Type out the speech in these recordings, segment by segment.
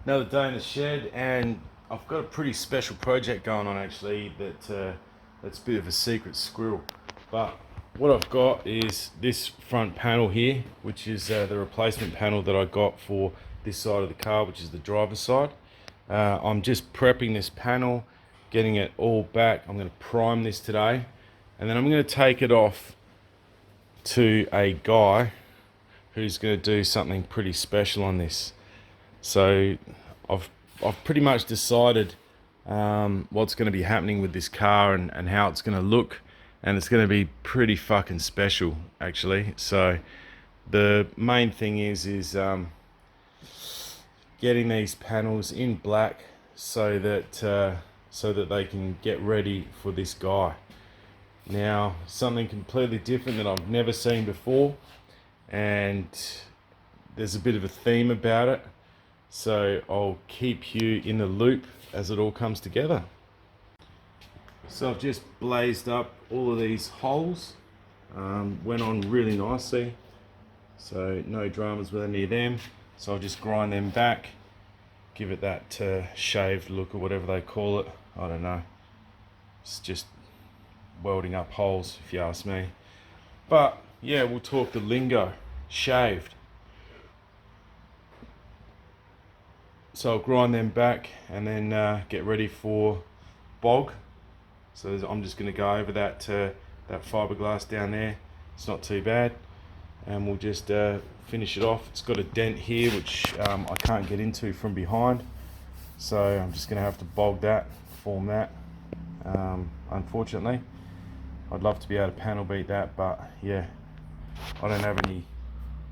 Another day in the shed, and I've got a pretty special project going on actually that's a bit of a secret squirrel. But what I've got is this front panel here, which is the replacement panel that I got for this side of the car, which is the driver's side. I'm just prepping this panel, getting it all back. I'm going to prime this today, and then I'm going to take it off to a guy who's going to do something pretty special on this. So I've pretty much decided what's going to be happening with this car and how it's going to look, and it's going to be pretty fucking special actually. So the main thing is getting these panels in black so that they can get ready for this guy. Now, something completely different that I've never seen before, and there's a bit of a theme about it, so I'll keep you in the loop as it all comes together. So I've just blazed up all of these holes, went on really nicely, so no dramas with any of them. So I'll just grind them back, give it that shaved look or whatever they call it. I don't know, it's just welding up holes if you ask me. But yeah, we'll talk the lingo. Shaved. So I'll grind them back and then get ready for bog. So I'm just going to go over that fiberglass down there. It's not too bad, and we'll just finish it off. It's got a dent here which I can't get into from behind, so I'm just going to have to bog that, form that. Unfortunately, I'd love to be able to panel beat that, but yeah, I don't have any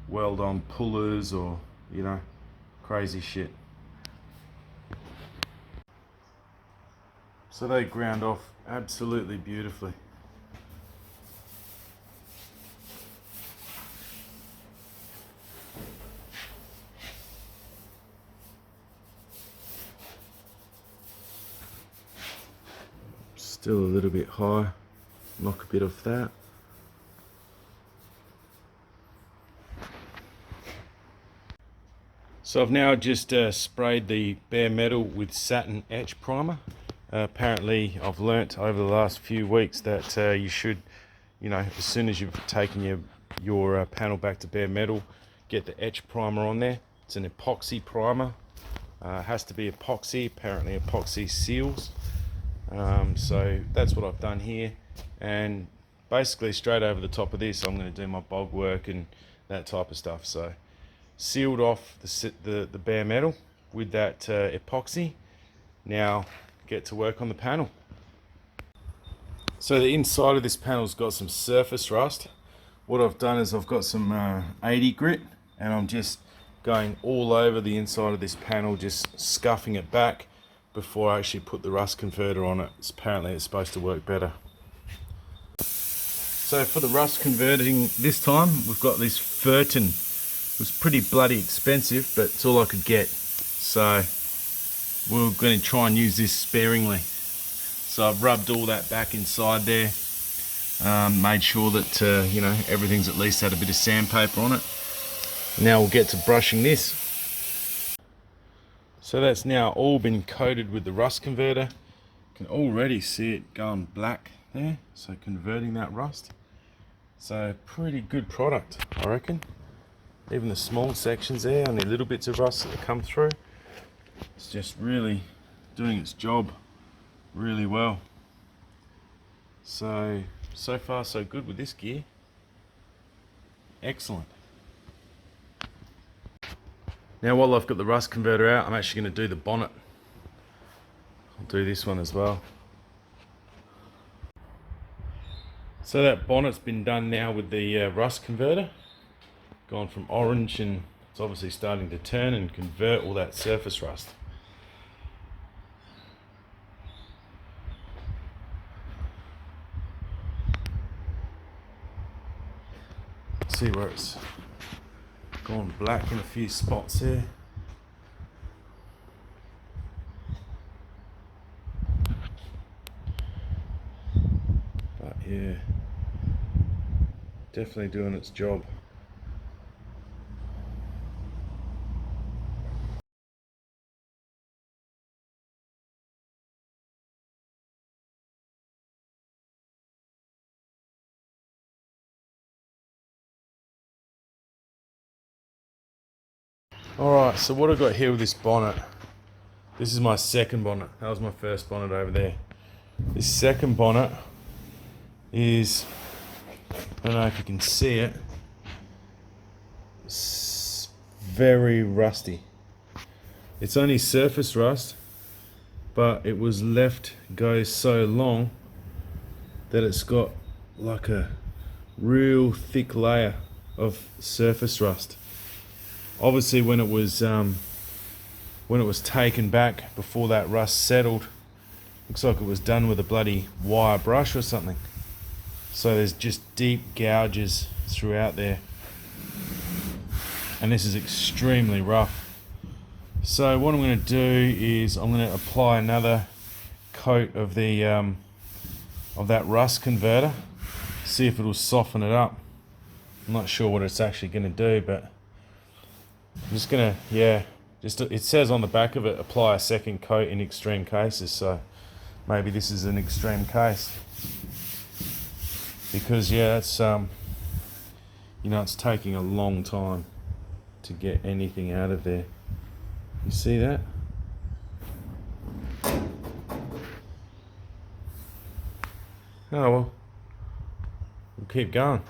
weld on pullers or, you know, crazy shit. So they ground off absolutely beautifully. Still a little bit high, knock a bit off that. So I've now just sprayed the bare metal with satin etch primer. Apparently I've learnt over the last few weeks that you should, you know, as soon as you've taken your panel back to bare metal, get the etch primer on there. It's an epoxy primer. It has to be epoxy. Apparently epoxy seals. So that's what I've done here, and basically straight over the top of this I'm going to do my bog work and that type of stuff. So sealed off the bare metal with that epoxy. Now get to work on the panel. So the inside of this panel's got some surface rust. What I've done is I've got some 80 grit, and I'm just going all over the inside of this panel, just scuffing it back before I actually put the rust converter on it. Apparently it's supposed to work better. So for the rust converting this time, we've got this Furton. It was pretty bloody expensive, but it's all I could get. So we're going to try and use this sparingly. So I've rubbed all that back inside there, made sure that you know, everything's at least had a bit of sandpaper on it. Now we'll get to brushing this. So that's now all been coated with the rust converter. You can already see it going black there, so converting that rust. So pretty good product, I reckon. Even the small sections there, only little bits of rust that come through. It's just really doing its job really well. So far so good with this gear. Excellent. Now while I've got the rust converter out, I'm actually going to do the bonnet. I'll do this one as well. So that bonnet's been done now with the rust converter. Gone from orange, and it's obviously starting to turn and convert all that surface rust. Let's see where it's gone black in a few spots here. But yeah, definitely doing its job. Alright, so what I've got here with this bonnet, this is my second bonnet. That was my first bonnet over there. This second bonnet is, I don't know if you can see it, it's very rusty. It's only surface rust, but it was left go so long that it's got like a real thick layer of surface rust. Obviously when it was taken back before that rust settled, looks like it was done with a bloody wire brush or something. So there's just deep gouges throughout there, and this is extremely rough. So what I'm going to do is I'm going to apply another coat of the of that rust converter, see if it'll soften it up. I'm not sure what it's actually going to do, but I'm just going to, yeah, it says on the back of it, apply a second coat in extreme cases, so maybe this is an extreme case. Because yeah, it's you know, it's taking a long time to get anything out of there. You see that? Oh well, we'll keep going.